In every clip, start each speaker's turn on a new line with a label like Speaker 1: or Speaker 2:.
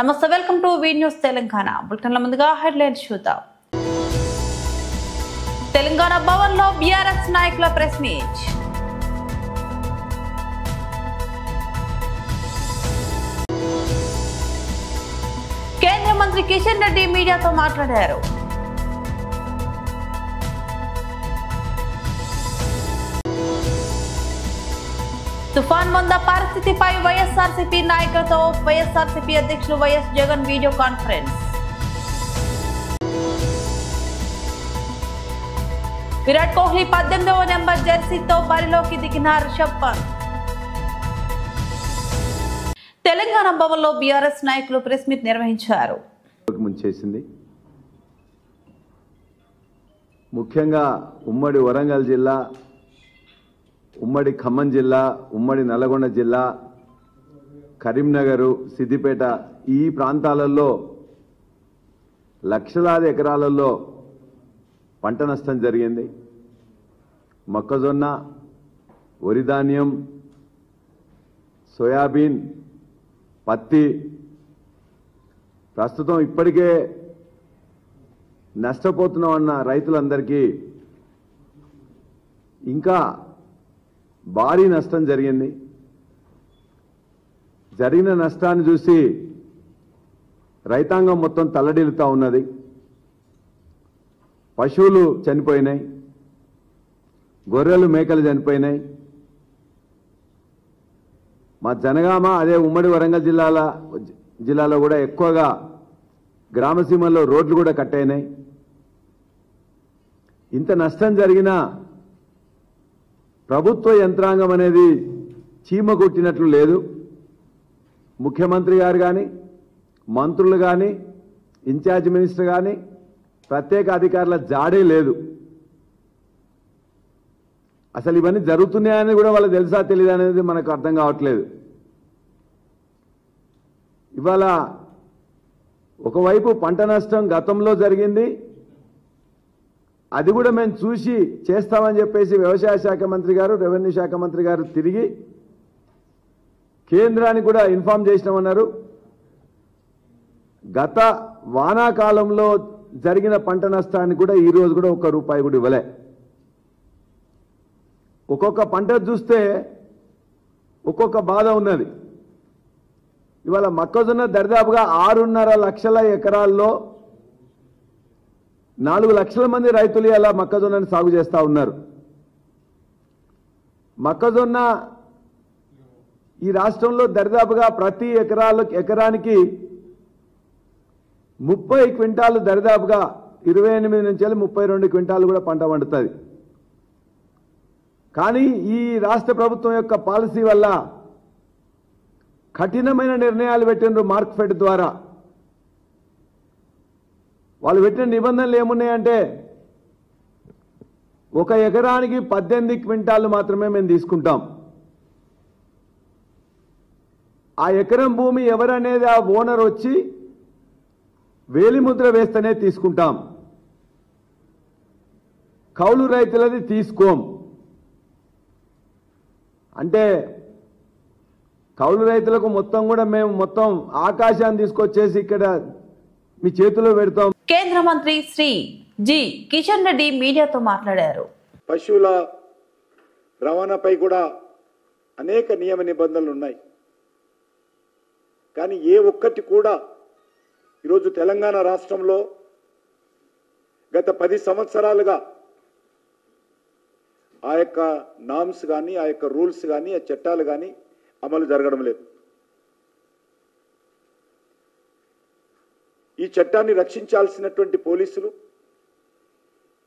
Speaker 1: నమస్తే, welcome to V news Telangana. బులెటిన్ల ముందుగా హెడ్లైన్స్ చూద్దాం. తెలంగాణ భవన్ లో బీఆర్ఎస్ నాయకుల ప్రెస్ మీట్. కేంద్ర మంత్రి కిషన్ రెడ్డి మీడియాతో మాట్లాడారు. తుఫాన్ మంద పరిస్థితిపై వైఎస్ఆర్సీపీ నాయకులతో వైఎస్ఆర్సీపీ అధ్యక్షులు వైఎస్ జగన్ వీడియో కాన్ఫరెన్స్. విరాట్ కోహ్లీ 18వ నెంబర్ జెర్సీతో బరిలోకి దిగిన రిషబ్ పంత్. తెలంగాణ భవన్ లో బీఆర్ఎస్ నాయకులు ప్రెస్ మీట్ నిర్వహించారు.
Speaker 2: ముఖ్యంగా ఉమ్మడి వరంగల్ జిల్లా, ఉమ్మడి ఖమ్మం జిల్లా, ఉమ్మడి నల్లగొండ జిల్లా, కరీంనగర్, సిద్దిపేట ఈ ప్రాంతాలలో లక్షలాది ఎకరాలలో పంట నష్టం జరిగింది. మొక్కజొన్న, వరి ధాన్యం, సోయాబీన్, పత్తి ప్రస్తుతం ఇప్పటికే నష్టపోతున్నామన్న రైతులందరికీ ఇంకా భారీ నష్టం జరిగింది. జరిగిన నష్టాన్ని చూసి రైతాంగం మొత్తం తల్లడిల్లుతా ఉన్నది. పశువులు చనిపోయినాయి, గొర్రెలు మేకలు చనిపోయినాయి. మా జనగామ, అదే ఉమ్మడి వరంగల్ జిల్లాలో కూడా ఎక్కువగా గ్రామసీమల్లో రోడ్లు కూడా కట్టయినాయి. ఇంత నష్టం జరిగినా ప్రభుత్వ యంత్రాంగం అనేది చీమ కొట్టినట్లు లేదు. ముఖ్యమంత్రి గారు కానీ, మంత్రులు కానీ, ఇన్ఛార్జ్ మినిస్టర్ కానీ, ప్రత్యేక అధికారుల జాడే లేదు. అసలు ఇవన్నీ జరుగుతున్నాయని కూడా వాళ్ళకి తెలుసా తెలియదు అనేది మనకు అర్థం కావట్లేదు. ఇవాళ ఒకవైపు పంట నష్టం గతంలో జరిగింది, అది కూడా మేము చూసి చేస్తామని చెప్పేసి వ్యవసాయ శాఖ మంత్రి గారు, రెవెన్యూ శాఖ మంత్రి గారు తిరిగి కేంద్రానికి కూడా ఇన్ఫార్మ్ చేసినామన్నారు. గత వానాకాలంలో జరిగిన పంట నష్టాన్ని కూడా ఈ రోజు కూడా ₹1 కూడా ఇవ్వలే. ఒక్కొక్క పంట చూస్తే ఒక్కొక్క బాధ ఉన్నది. ఇవాళ మొక్కజొన్న దరిదాపుగా 6.5 లక్షల ఎకరాల్లో 4 లక్షల మంది రైతులు ఇలా మొక్కజొన్నని సాగు చేస్తూ ఉన్నారు. మొక్కజొన్న ఈ రాష్ట్రంలో దరిదాపుగా ప్రతి ఎకరానికి 30 క్వింటాలు, దరిదాపుగా 28 నుంచి 32 క్వింటాలు కూడా పంట పండుతుంది. కానీ ఈ రాష్ట్ర ప్రభుత్వం యొక్క పాలసీ వల్ల కఠినమైన నిర్ణయాలు పెట్టినారు. మార్క్ఫెడ్ ద్వారా వాళ్ళు పెట్టిన నిబంధనలు ఏమున్నాయంటే, 1 ఎకరానికి 18 క్వింటాలు మాత్రమే మేము తీసుకుంటాం. ఆ ఎకరం భూమి ఎవరనేది ఆ ఓనర్ వచ్చి వేలిముద్ర వేస్తేనే తీసుకుంటాం. కౌలు రైతులది తీసుకోం. అంటే కౌలు రైతులకు మొత్తం కూడా మేము మొత్తం ఆకాశాన్ని తీసుకొచ్చేసి ఇక్కడ మీ చేతిలో పెడతాం.
Speaker 1: కేంద్ర మంత్రి శ్రీ జి కిషన్ రెడ్డి మీడియాతో మాట్లాడారు.
Speaker 3: పశువుల రవాణాపై కూడా అనేక నియమ నిబంధనలు ఉన్నాయి. కానీ ఏ ఒక్కటి కూడా ఈరోజు తెలంగాణ రాష్ట్రంలో గత 10 సంవత్సరాలుగా ఆ యొక్క నామ్స్ కానీ, ఆ యొక్క రూల్స్ కానీ, ఆ చట్టాలు కానీ అమలు జరగడం లేదు. ఈ చట్టాన్ని రక్షించాల్సినటువంటి పోలీసులు,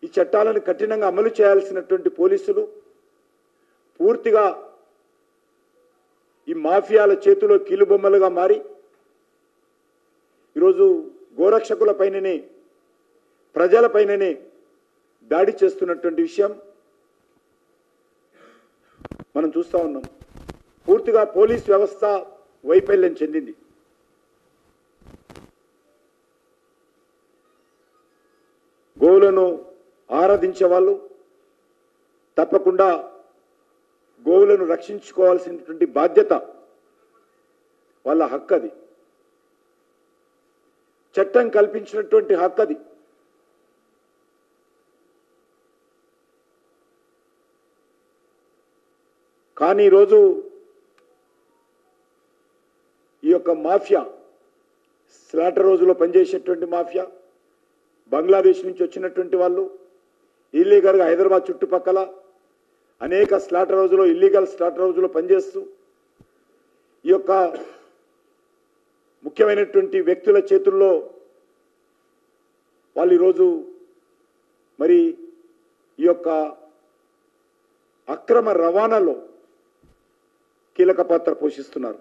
Speaker 3: ఈ చట్టాలను కఠినంగా అమలు చేయాల్సినటువంటి పోలీసులు పూర్తిగా ఈ మాఫియాల చేతిలో కీలుబొమ్మలుగా మారి ఈరోజు గోరక్షకులపైననే, ప్రజలపైననే దాడి చేస్తున్నటువంటి విషయం మనం చూస్తూ ఉన్నాం. పూర్తిగా పోలీస్ వ్యవస్థ వైఫల్యం చెందింది. గోవులను ఆరాధించే వాళ్ళు తప్పకుండా గోవులను రక్షించుకోవాల్సినటువంటి బాధ్యత వాళ్ళ హక్కు. అది చట్టం కల్పించినటువంటి హక్కు అది. కానీ ఈరోజు ఈ యొక్క మాఫియా, స్లాటర్ రోజులో పనిచేసేటువంటి మాఫియా, బంగ్లాదేశ్ నుంచి వచ్చినటువంటి వాళ్ళు ఇల్లీగల్గా హైదరాబాద్ చుట్టుపక్కల అనేక స్లాటర్ రోజులో, ఇల్లీగల్ స్లాటర్ రోజులో పనిచేస్తూ ఈ యొక్క ముఖ్యమైనటువంటి వ్యక్తుల చేతుల్లో వాళ్ళు ఈరోజు మరి ఈ యొక్క అక్రమ రవాణాలో కీలక పాత్ర పోషిస్తున్నారు.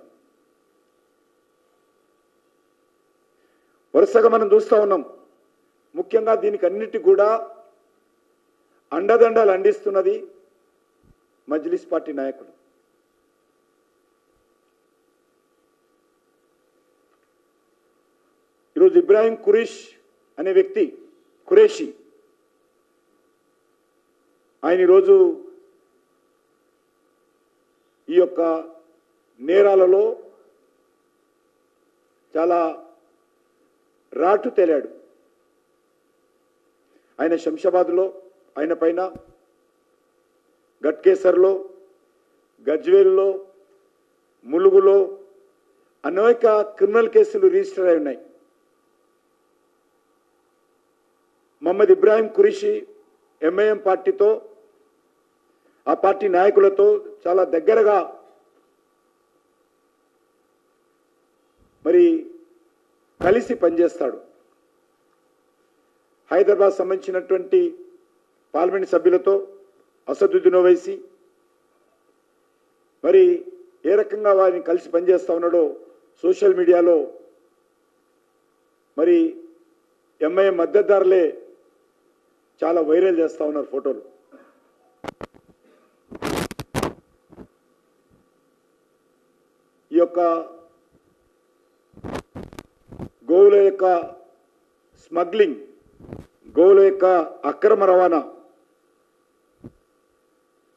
Speaker 3: వరుసగా మనం చూస్తూ ఉన్నాం. ముఖ్యంగా దీనికి అన్నిటి కూడా అండదండలు అందిస్తున్నది మజ్లిస్ పార్టీ నాయకులు. ఈరోజు ఇబ్రాహీం అనే వ్యక్తి, ఖురేషి, ఆయన ఈరోజు ఈ యొక్క నేరాలలో చాలా రాటు తేలాడు. ఆయన శంషాబాద్లో, ఆయన పైన గట్కేసర్లో, గజ్వేల్లో, ములుగులో అనేక క్రిమినల్ కేసులు రిజిస్టర్ అయి ఉన్నాయి. మహమ్మద్ ఇబ్రాహీం ఖురేషి ఎంఐఎం పార్టీతో, ఆ పార్టీ నాయకులతో చాలా దగ్గరగా మరి కలిసి పనిచేస్తాడు. హైదరాబాద్ సంబంధించినటువంటి పార్లమెంట్ సభ్యులతో అసదుద్దీన్ ఓవైసీ మరి ఏ రకంగా వారిని కలిసి పనిచేస్తా ఉన్నాడో సోషల్ మీడియాలో మరి ఎంఐఎం మద్దతుదారులే చాలా వైరల్ చేస్తా ఉన్నారు ఫోటోలు. ఈ యొక్క గోవుల యొక్క స్మగ్లింగ్, గోవుల యొక్క అక్రమ రవాణా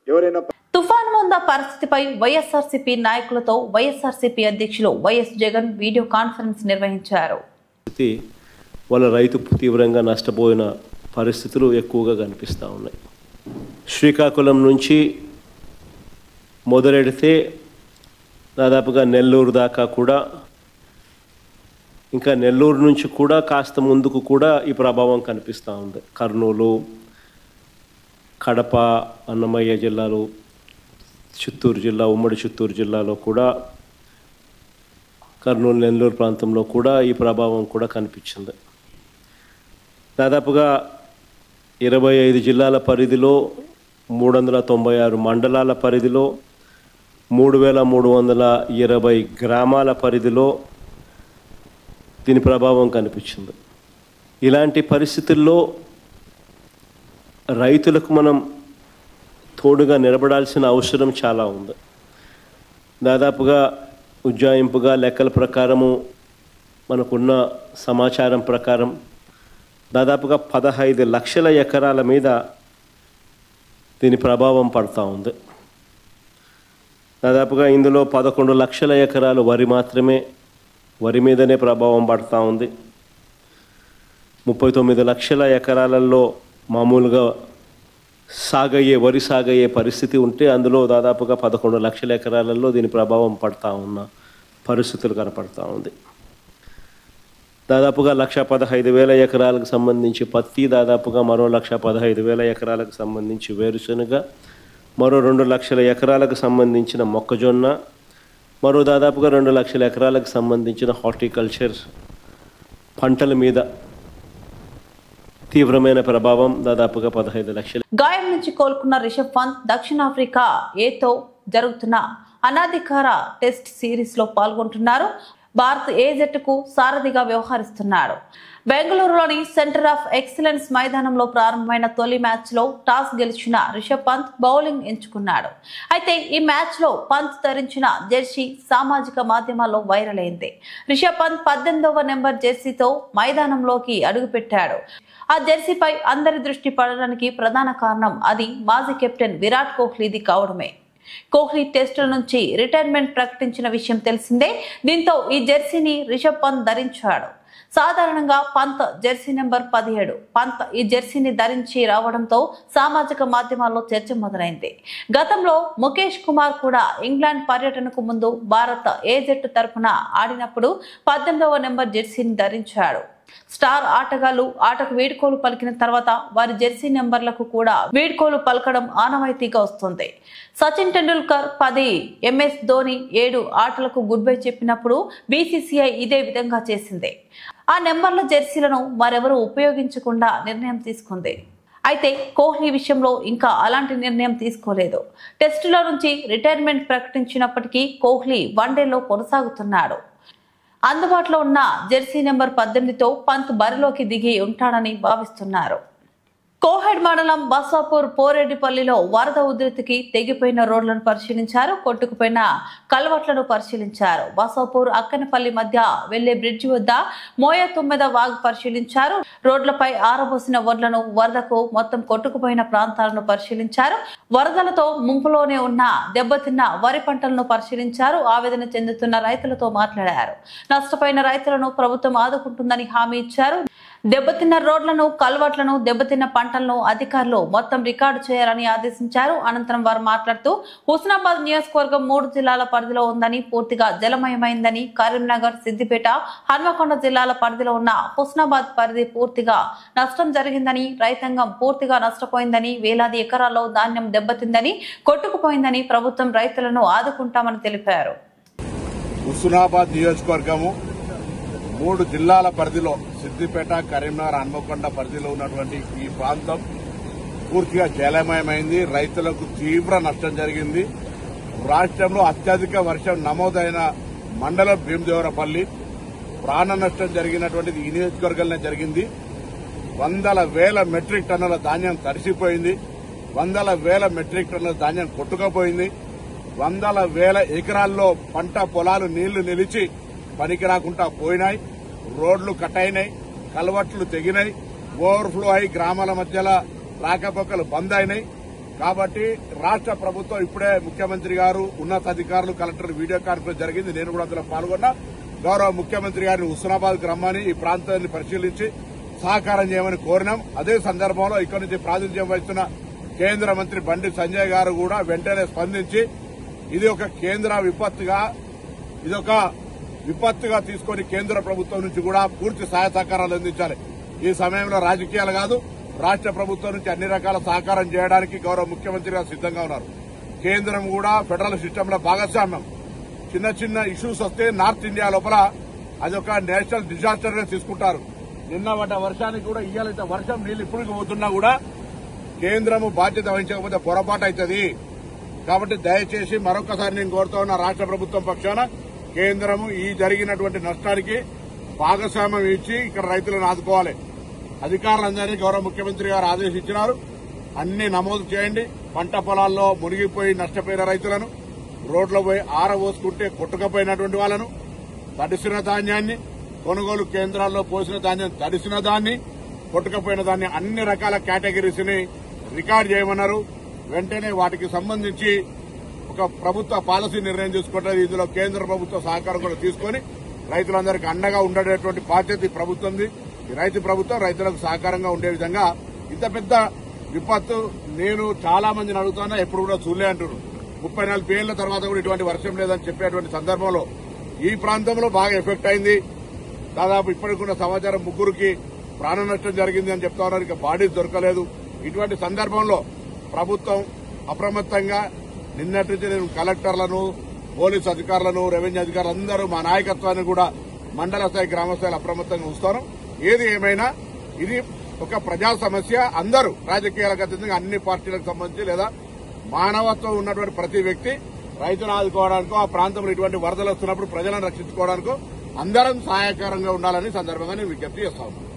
Speaker 3: ఎవరైనా
Speaker 1: తుఫాన్ మంద పరిస్థితిపై వైఎస్ఆర్సీపీ నాయకులతో వైఎస్ఆర్సీపీ అధ్యక్షులు వైఎస్ జగన్ వీడియో కాన్ఫరెన్స్ నిర్వహించారు.
Speaker 4: వాళ్ళ రైతు తీవ్రంగా నష్టపోయిన పరిస్థితులు ఎక్కువగా కనిపిస్తూ ఉన్నాయి. శ్రీకాకుళం నుంచి మొదలెడితే దాదాపుగా నెల్లూరు దాకా కూడా, ఇంకా నెల్లూరు నుంచి కూడా కాస్త ముందుకు కూడా ఈ ప్రభావం కనిపిస్తూ ఉంది. కర్నూలు, కడప, అన్నమయ్య జిల్లాలు, చిత్తూరు జిల్లా, ఉమ్మడి చిత్తూరు జిల్లాలో కూడా, కర్నూలు, నెల్లూరు ప్రాంతంలో కూడా ఈ ప్రభావం కూడా కనిపించింది. దాదాపుగా 25 జిల్లాల పరిధిలో, 396 మండలాల పరిధిలో, 3320 గ్రామాల పరిధిలో దీని ప్రభావం కనిపించింది. ఇలాంటి పరిస్థితుల్లో రైతులకు మనం తోడుగా నిలబడాల్సిన అవసరం చాలా ఉంది. దాదాపుగా ఉజ్జాయింపుగా లెక్కల ప్రకారము, మనకున్న సమాచారం ప్రకారం దాదాపుగా 15 లక్షల ఎకరాల మీద దీని ప్రభావం పడుతూ ఉంది. దాదాపుగా ఇందులో 11 లక్షల ఎకరాలు వరి మాత్రమే, వరి మీదనే ప్రభావం పడుతూ ఉంది. 39 లక్షల ఎకరాలలో మామూలుగా వరి సాగయ్యే పరిస్థితి ఉంటే, అందులో దాదాపుగా 11 లక్షల ఎకరాలలో దీని ప్రభావం పడుతూ ఉన్న పరిస్థితులు కనపడతా ఉంది. దాదాపుగా 1,15,000 ఎకరాలకు సంబంధించి పత్తి, దాదాపుగా మరో 1,15,000 ఎకరాలకు సంబంధించి వేరుశనగ, మరో 2 లక్షల ఎకరాలకు సంబంధించిన మొక్కజొన్న, మరో దాదాపుగా 2 లక్షల ఎకరాలకు సంబంధించిన హార్టికల్చర్ పంటల మీద తీవ్రమైన ప్రభావం, దాదాపుగా 15 లక్షలు.
Speaker 1: గాయం నుంచి కోలుకున్న రిషబ్ పంత్ దక్షిణాఫ్రికా ఏతో జరుగుతున్న అనాధికార టెస్ట్ సిరీస్ లో పాల్గొంటున్నారు. భారత్ ఏ జట్టుకు సారథిగా వ్యవహరిస్తున్నాడు. బెంగళూరులోని సెంటర్ ఆఫ్ ఎక్సలెన్స్ మైదానంలో ప్రారంభమైన తొలి మ్యాచ్ లో టాస్ గెలిచిన రిషబ్ పంత్ బౌలింగ్ ఎంచుకున్నాడు. అయితే ఈ మ్యాచ్ లో పంత్ ధరించిన జెర్సీ సామాజిక మాధ్యమాల్లో వైరల్ అయింది. రిషబ్ పంత్ 18వ నెంబర్ జెర్సీతో మైదానంలోకి అడుగుపెట్టాడు. ఆ జెర్సీపై అందరి దృష్టి పడడానికి ప్రధాన కారణం అది మాజీ కెప్టెన్ విరాట్ కోహ్లీది కావడమే. కోహ్లీ టెస్టుల నుంచి రిటైర్మెంట్ ప్రకటించిన విషయం తెలిసిందే. దీంతో ఈ జెర్సీని రిషబ్ పంత్ ధరించాడు. సాధారణంగా పంత్ జెర్సీ నెంబర్ 17. పంత్ ఈ జెర్సీని ధరించి రావడంతో సామాజిక మాధ్యమాల్లో చర్చ మొదలైంది. గతంలో ముఖేష్ కుమార్ కూడా ఇంగ్లాండ్ పర్యటనకు ముందు భారత్ ఏ జట్టు తరపున ఆడినప్పుడు 18వ నెంబర్ జెర్సీని ధరించాడు. స్టార్ ఆటగాళ్లు ఆటకు వీడ్కోలు పలికిన తర్వాత వారి జెర్సీ నెంబర్లకు కూడా వీడ్కోలు పలకడం ఆనవాయితీగా వస్తుంది. సచిన్ టెండూల్కర్ 10, MS ధోని 7 ఆటలకు గుడ్ బై చెప్పినప్పుడు BCCI ఇదే విధంగా చేసింది. ఆ నెంబర్ల జెర్సీలను మరెవరూ ఉపయోగించకుండా నిర్ణయం తీసుకుంది. అయితే కోహ్లీ విషయంలో ఇంకా అలాంటి నిర్ణయం తీసుకోలేదు. టెస్టుల నుంచి రిటైర్మెంట్ ప్రకటించినప్పటికీ కోహ్లీ వన్డేలో కొనసాగుతున్నాడు. అందుబాటులో ఉన్న జెర్సీ నెంబర్ 18తో పంత్ బరిలోకి దిగి ఉంటాడని భావిస్తున్నారు. కోహెడ్ మండలం బసాపూర్ పోరెడ్డిపల్లిలో వరద ఉధృతికి తెగిపోయిన రోడ్లను పరిశీలించారు. కొట్టుకుపోయిన కల్వట్లను పరిశీలించారు. బసాపూర్ అక్కనపల్లి మధ్య వెళ్లే బ్రిడ్జి వద్ద మోయ తుమ్మెద వాగు పరిశీలించారు. రోడ్లపై ఆరబోసిన వడ్లను, వరదకు మొత్తం కొట్టుకుపోయిన ప్రాంతాలను పరిశీలించారు. వరదలతో ముంపులోనే ఉన్న దెబ్బతిన్న వరి పంటలను పరిశీలించారు. ఆవేదన చెందుతున్న రైతులతో మాట్లాడారు. నష్టపోయిన రైతులను ప్రభుత్వం ఆదుకుంటుందని హామీ ఇచ్చారు. దెబ్బతిన్న రోడ్లను, కల్వట్లను, దెబ్బతిన్న పంటలను అధికారులు మొత్తం రికార్డు చేయాలని ఆదేశించారు. అనంతరం వారు మాట్లాడుతూ హుస్నాబాద్ నియోజకవర్గం 3 జిల్లాల పరిధిలో ఉందని, పూర్తిగా జలమయమైందని, కరీంనగర్, సిద్దిపేట, హన్మకొండ జిల్లాల పరిధిలో ఉన్న హుస్నాబాద్ పరిధి పూర్తిగా నష్టం జరిగిందని, రైతాంగం పూర్తిగా నష్టపోయిందని, వేలాది ఎకరాల్లో ధాన్యం దెబ్బతిందని, కొట్టుకుపోయిందని, ప్రభుత్వం రైతులను ఆదుకుంటామని తెలిపారు.
Speaker 5: హుస్నాబాద్ నియోజకవర్గము 3 జిల్లాల పరిధిలో సిద్దిపేట, కరీంనగర్, హన్మకొండ పరిధిలో ఉన్నటువంటి ఈ ప్రాంతం పూర్తిగా జలమయమైంది. రైతులకు తీవ్ర నష్టం జరిగింది. రాష్ట్రంలో అత్యధిక వర్షం నమోదైన మండలం భీమదేవరపల్లి. ప్రాణ నష్టం జరిగినటువంటిది ఈ నియోజకవర్గంలో జరిగింది. వందల వేల మెట్రిక్ టన్నుల ధాన్యం తడిసిపోయింది. వందల వేల మెట్రిక్ టన్నుల ధాన్యం కొట్టుకుపోయింది. వందల వేల ఎకరాల్లో పంట పొలాలు నీళ్లు నిలిచి పనికి రాకుండా పోయినాయి. రోడ్లు కట్ అయినాయి, కల్వట్లు తెగినాయి, ఓవర్ఫ్లో అయి గ్రామాల మధ్యలో రాకపోకలు బంద్ అయినాయి. కాబట్టి రాష్ట్ర ప్రభుత్వం ఇప్పుడే ముఖ్యమంత్రి గారు, ఉన్నతాధికారులు, కలెక్టర్ వీడియో కాన్ఫరెన్స్ జరిగింది. నేను కూడా అందులో పాల్గొన్నా. గౌరవ ముఖ్యమంత్రి గారిని హుస్నాబాద్కు రమ్మని ఈ ప్రాంతాన్ని పరిశీలించి సహకారం చేయమని కోరినాం. అదే సందర్భంలో ఇక్కడి నుంచి ప్రాతినిధ్యం వహిస్తున్న కేంద్ర మంత్రి బండి సంజయ్ గారు కూడా వెంటనే స్పందించి ఇది ఒక కేంద్ర విపత్తుగా తీసుకుని కేంద్ర ప్రభుత్వం నుంచి కూడా పూర్తి సహాయ సహకారాలు అందించాలి. ఈ సమయంలో రాజకీయాలు కాదు, రాష్ట్ర ప్రభుత్వం నుంచి అన్ని రకాల సహకారం చేయడానికి గౌరవ ముఖ్యమంత్రి గారు సిద్దంగా ఉన్నారు. కేంద్రం కూడా ఫెడరల్ సిస్టంలో భాగస్వామ్యం. చిన్న చిన్న ఇష్యూస్ వస్తే నార్త్ ఇండియా లోపల అదొక నేషనల్ డిజాస్టర్ గా తీసుకుంటారు. నిన్న పడ్డ వర్షానికి కూడా ఇయ్యాలంటే వర్షం నీళ్లు ఇప్పుడు పోతున్నా కూడా కేంద్రము బాధ్యత వహించకపోతే పొరపాటు అవుతుంది. కాబట్టి దయచేసి మరొకసారి నేను కోరుతా ఉన్న రాష్ట్ర ప్రభుత్వం పక్షాన కేంద్రము ఈ జరిగినటువంటి నష్టానికి భాగస్వామ్యం ఇచ్చి ఇక్కడ రైతులను ఆదుకోవాలి. అధికారులందరినీ గౌరవ ముఖ్యమంత్రి గారు ఆదేశించినారు. అన్ని నమోదు చేయండి. పంట పొలాల్లో మునిగిపోయి నష్టపోయిన రైతులను, రోడ్లో పోయి ఆరబోసుకుంటే కొట్టుకపోయినటువంటి వాళ్ళను, తడిసిన ధాన్యాన్ని, కొనుగోలు కేంద్రాల్లో పోసిన ధాన్యం, తడిసిన దాన్ని, కొట్టుకపోయిన దాన్ని, అన్ని రకాల కేటగిరీస్ ని రికార్డు చేయమన్నారు. వెంటనే వాటికి సంబంధించి ఒక ప్రభుత్వ పాలసీ నిర్ణయం తీసుకుంటుంది. ఇందులో కేంద్ర ప్రభుత్వ సహకారం కూడా తీసుకుని రైతులందరికీ అండగా ఉండేటువంటి బాధ్యత ఈ ప్రభుత్వంది. ఈ రైతు ప్రభుత్వం రైతులకు సహకారంగా ఉండే విధంగా ఇంత పెద్ద విపత్తు నేను చాలా మందిని అడుగుతున్నా, ఎప్పుడు కూడా చూడలే అంటున్నారు. 34 ఏళ్ల తర్వాత కూడా ఇటువంటి వర్షం లేదని చెప్పేటువంటి సందర్భంలో ఈ ప్రాంతంలో బాగా ఎఫెక్ట్ అయింది. దాదాపు ఇప్పటికున్న సమాచారం 3కి ప్రాణ నష్టం జరిగింది అని చెప్తా ఉన్నారు. ఇక బాడీస్ దొరకలేదు. ఇటువంటి సందర్భంలో ప్రభుత్వం అప్రమత్తంగా నిన్నటి నుంచి నేను కలెక్టర్లను, పోలీసు అధికారులను, రెవెన్యూ అధికారులు అందరూ మా నాయకత్వాన్ని కూడా మండల స్థాయి, గ్రామ స్థాయిలో అప్రమత్తంగా ఉంచుతాను. ఏది ఏమైనా ఇది ఒక ప్రజా సమస్య. అందరూ రాజకీయాలకు అతీతంగా అన్ని పార్టీలకు సంబంధించి లేదా మానవత్వం ఉన్నటువంటి ప్రతి వ్యక్తి రైతును ఆదుకోవడానికో, ఆ ప్రాంతంలో ఇటువంటి వరదలు వస్తున్నప్పుడు ప్రజలను రక్షించుకోవడానికో అందరం సహాయకరంగా ఉండాలని సందర్భంగా నేను విజ్ఞప్తి చేస్తా ఉన్నాను.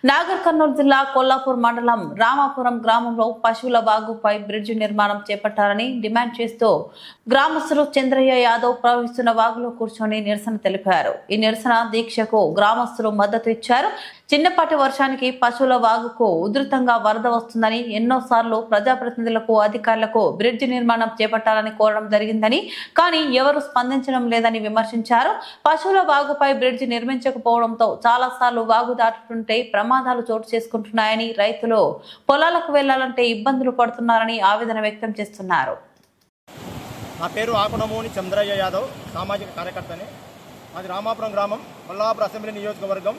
Speaker 1: నాగర్ కర్నూలు జిల్లా కొల్లాపూర్ మండలం రామాపురం గ్రామంలో పశువుల వాగుపై బ్రిడ్జి నిర్మాణం చేపట్టాలని డిమాండ్ చేస్తూ గ్రామస్తులు చంద్రయ్య యాదవ్ ప్రవహిస్తున్న వాగులో కూర్చొని నిరసన తెలిపారు. ఈ నిరసన దీక్షకు గ్రామస్తులు మద్దతు ఇచ్చారు. చిన్నపాటి వర్షానికి పశువుల వాగుకు ఉధృతంగా వరద వస్తుందని ఎన్నోసార్లు ప్రజాప్రతినిధులకు అధికారులకు బ్రిడ్జి నిర్మాణం చేపట్టాలని కోరడం జరిగిందని, కానీ ఎవరు స్పందించడం లేదని విమర్శించారు. పశువుల వాగుపై బ్రిడ్జి నిర్మించకపోవడంతో చాలా సార్లు వాగు దాటుతుంటే ప్రమాదాలు చోటు చేసుకుంటున్నాయని, రైతులు పొలాలకు వెళ్లాలంటే ఇబ్బందులు పడుతున్నారని ఆవేదన వ్యక్తం చేస్తున్నారు.
Speaker 6: నా పేరు ఆకునమూని చంద్రయ్య యాదవ్, సామాజిక కార్యకర్తని. మాది రామాపురం గ్రామం, కొల్లాపూర్ అసెంబ్లీ నియోజకవర్గం,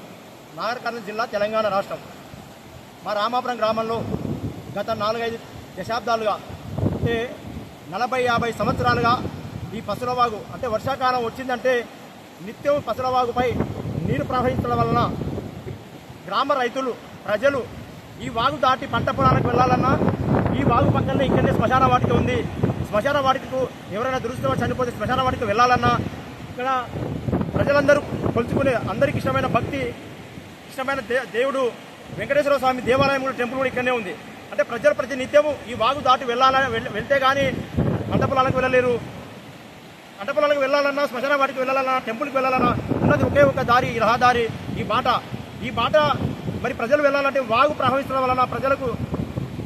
Speaker 6: నాగర్ కర్నూలు జిల్లా, తెలంగాణ రాష్ట్రం. మా రామాపురం గ్రామంలో గత 4-5 దశాబ్దాలుగా అంటే 40-50 సంవత్సరాలుగా ఈ పసులవాగు అంటే వర్షాకాలం వచ్చిందంటే నిత్యం పసులవాగుపై నీరు ప్రవహించడం వలన గ్రామ రైతులు ప్రజలు ఈ వాగు దాటి పంట పొలాలకు వెళ్లాలన్నా ఈ వాగు పక్కనే ఇక్కడనే శ్మశాన వాటిక ఉంది. శ్మశాన వాటికకు ఎవరైనా దురదృష్టంగా చనిపోతే శ్మశాన వాటికి వెళ్లాలన్నా ఇక్కడ ప్రజలందరూ కొలుచుకునే అందరికి ఇష్టమైన భక్తి ఇష్టమైన దేవుడు వెంకటేశ్వర స్వామి దేవాలయం కూడా టెంపుల్ కూడా ఇక్కడనే ఉంది. అంటే ప్రజలు ప్రతి నిత్యము ఈ వాగు దాటి వెళ్తే కానీ పంట పొలాలకు వెళ్ళలేరు. పంట పొలాలకు వెళ్లాలన్నా శ్మశాన వాటికి వెళ్లాలన్నా టెంపుల్కి వెళ్లాలన్నా ఉన్నది ఒకే ఒక దారి, ఈ రహదారి, ఈ బాట మరి ప్రజలు వెళ్లాలంటే వాగు ప్రవహించడం వలన ప్రజలకు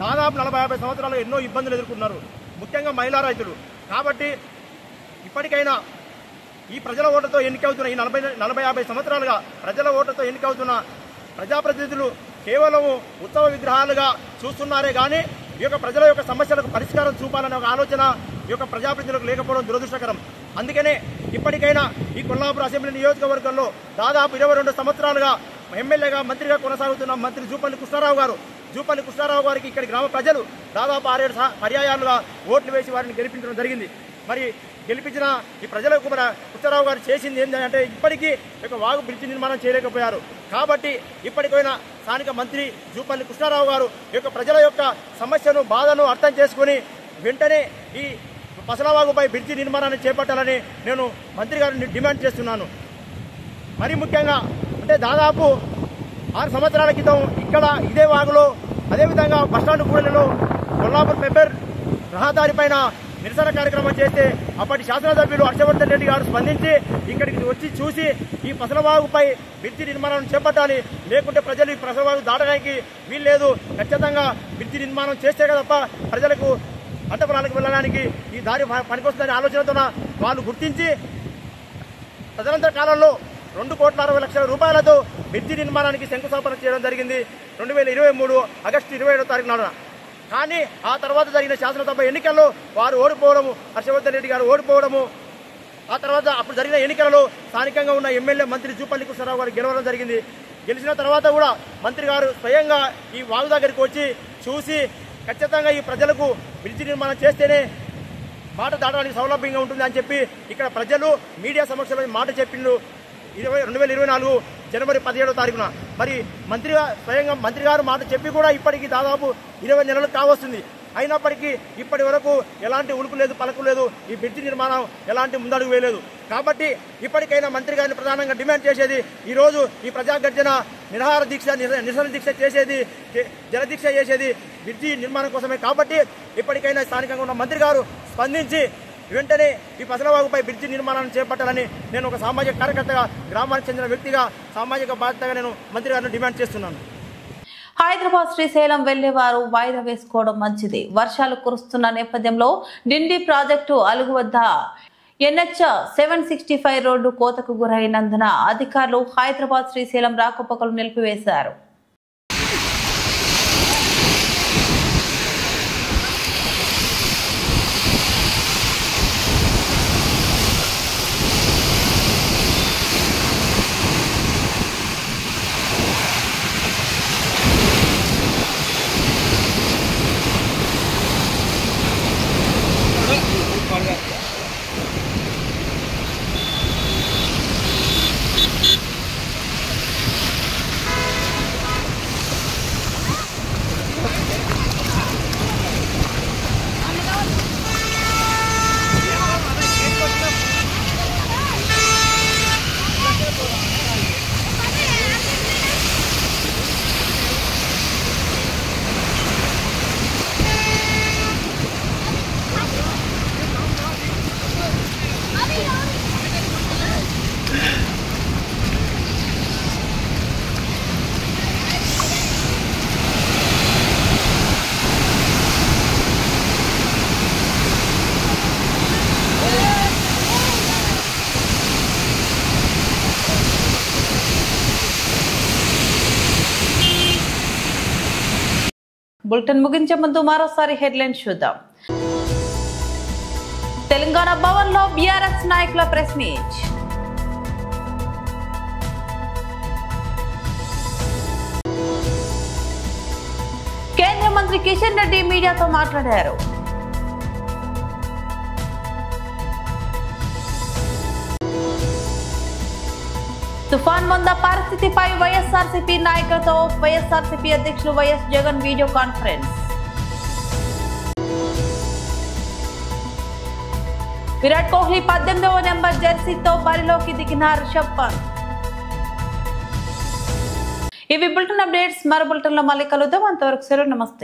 Speaker 6: దాదాపు 40-50 సంవత్సరాలు ఎన్నో ఇబ్బందులు ఎదుర్కొన్నారు, ముఖ్యంగా మహిళా రైతులు. కాబట్టి ఇప్పటికైనా ఈ ప్రజల ఓటుతో ఎన్నికవుతున్న ఈ 40-50 సంవత్సరాలుగా ప్రజల ఓటుతో ఎన్నికవుతున్న ప్రజాప్రతినిధులు కేవలం ఉత్సవ విగ్రహాలుగా చూస్తున్నారే కానీ ఈ యొక్క ప్రజల యొక్క సమస్యలకు పరిష్కారం చూపాలనే ఒక ఆలోచన ఈ యొక్క ప్రజాప్రతినిధులకు లేకపోవడం దురదృష్టకరం. అందుకనే ఇప్పటికైనా ఈ కొల్లాపూర్ అసెంబ్లీ నియోజకవర్గంలో దాదాపు 22 సంవత్సరాలుగా ఎమ్మెల్యేగా మంత్రిగా కొనసాగుతున్న మంత్రి జూపల్లి కృష్ణారావు గారికి ఇక్కడి గ్రామ ప్రజలు దాదాపు 6-7 పర్యాయాలుగా ఓట్లు వేసి వారిని గెలిపించడం జరిగింది. మరి గెలిపించిన ఈ ప్రజలకు కృష్ణారావు గారు చేసింది ఏంటంటే ఇప్పటికీ ఒక వాగు బ్రిడ్జి నిర్మాణం చేయలేకపోయారు. కాబట్టి ఇప్పటికైనా స్థానిక మంత్రి జూపల్లి కృష్ణారావు గారు ఈ యొక్క ప్రజల యొక్క సమస్యను బాధను అర్థం చేసుకుని వెంటనే ఈ పసలవాగుపై బ్రిడ్జి నిర్మాణాన్ని చేపట్టాలని నేను మంత్రి గారిని డిమాండ్ చేస్తున్నాను. మరి ముఖ్యంగా అంటే దాదాపు 6 సంవత్సరాల క్రితం ఇక్కడ ఇదే వాగులో అదేవిధంగా బస్టాండ్ కూడలిలో కొల్లాపూర్ పెబ్బర్ రహదారి పైన నిరసన కార్యక్రమం చేస్తే అప్పటి శాసనసభ్యులు హర్షవర్ధన్ రెడ్డి గారు స్పందించి ఇక్కడికి వచ్చి చూసి ఈ పసలవాగుపై బ్రిడ్జి నిర్మాణం చేపట్టాలి, లేకుంటే ప్రజలు ఈ పసలవాగు దాటడానికి వీల్లేదు, ఖచ్చితంగా బ్రిడ్జి నిర్మాణం చేస్తే తప్ప ప్రజలకు పంట పొలాలకు వెళ్ళడానికి ఈ దారి పనికొస్తుందనే ఆలోచనతో వాళ్ళు గుర్తించి తదనంతర కాలంలో 2,60,00,000 రూపాయలతో బ్రిడ్జి నిర్మాణానికి శంకుస్థాపన చేయడం జరిగింది 2023 ఆగస్టు 27వ తారీఖు నాడున. కానీ ఆ తర్వాత జరిగిన శాసనసభ ఎన్నికల్లో వారు ఓడిపోవడము, హర్షవర్ధన్ రెడ్డి గారు ఓడిపోవడము, ఆ తర్వాత అప్పుడు జరిగిన ఎన్నికలలో స్థానికంగా ఉన్న ఎమ్మెల్యే మంత్రి జూపల్లి కృష్ణారావు గారు గెలవడం జరిగింది. గెలిచిన తర్వాత కూడా మంత్రి గారు స్వయంగా ఈ వాగు దగ్గరికి వచ్చి చూసి ఖచ్చితంగా ఈ ప్రజలకు బ్రిడ్జి నిర్మాణం చేస్తేనే మాట దాటడానికి సౌలభ్యంగా ఉంటుంది అని చెప్పి ఇక్కడ ప్రజలు మీడియా సమక్షంలో మాట చెప్పిండు 2024 జనవరి 17వ తారీఖున. మరి స్వయంగా మంత్రి గారు మాట చెప్పి కూడా ఇప్పటికీ దాదాపు 20 నెలలు కావస్తుంది. అయినప్పటికీ ఇప్పటి వరకు ఎలాంటి ఉలుకు లేదు, పలుకు లేదు, ఈ బ్రిడ్జి నిర్మాణం ఎలాంటి ముందడుగు వేయలేదు. కాబట్టి ఇప్పటికైనా మంత్రి గారిని ప్రధానంగా డిమాండ్ చేసేది ఈరోజు ఈ ప్రజాగర్జన నిరసన దీక్ష చేసేది, జలదీక్ష చేసేది బ్రిడ్జి నిర్మాణం కోసమే. కాబట్టి ఇప్పటికైనా స్థానికంగా ఉన్న మంత్రి గారు స్పందించి వెంటనే ఈ పసలవాగుపై బ్రిడ్జి నిర్మాణాన్ని చేపట్టాలని నేను ఒక సామాజిక కార్యకర్తగా, గ్రామానికి చెందిన వ్యక్తిగా, సామాజిక బాధ్యతగా నేను మంత్రి గారిని డిమాండ్ చేస్తున్నాను.
Speaker 1: హైదరాబాద్ శ్రీశైలం వెళ్లేవారు వాయిదా వేసుకోవడం మంచిది. వర్షాలు కురుస్తున్న నేపథ్యంలో డిండి ప్రాజెక్టు అలుగు వద్ద NH 765 రోడ్డు కోతకు గురైనందున అధికారులు హైదరాబాద్ శ్రీశైలం రాకపోకలు నిలిపివేశారు. బులెటిన్ ముగించే ముందు మరోసారి హెడ్లైన్స్ చూద్దాం. తెలంగాణ భవన్ లో బీఆర్ఎస్ నాయకుల ప్రెస్ మీట్. కేంద్ర మంత్రి కిషన్ రెడ్డి మీడియాతో మాట్లాడారు. తుఫాన్ మంద పరిస్థితిపై వైఎస్ఆర్సీపీ నాయకులతో వైఎస్ఆర్సీపీ అధ్యక్షులు వైఎస్ జగన్ వీడియో కాన్ఫరెన్స్. విరాట్ కోహ్లీ 18వ నెంబర్ జెర్సీతో బరిలోకి దిగిన రిషబ్ పంత్. ఇవి బులెటిన్ అప్డేట్స్. మరో బులెటిన్ లో మళ్ళీ కలుద్దాం. అంతవరకు సెలవు. నమస్తే.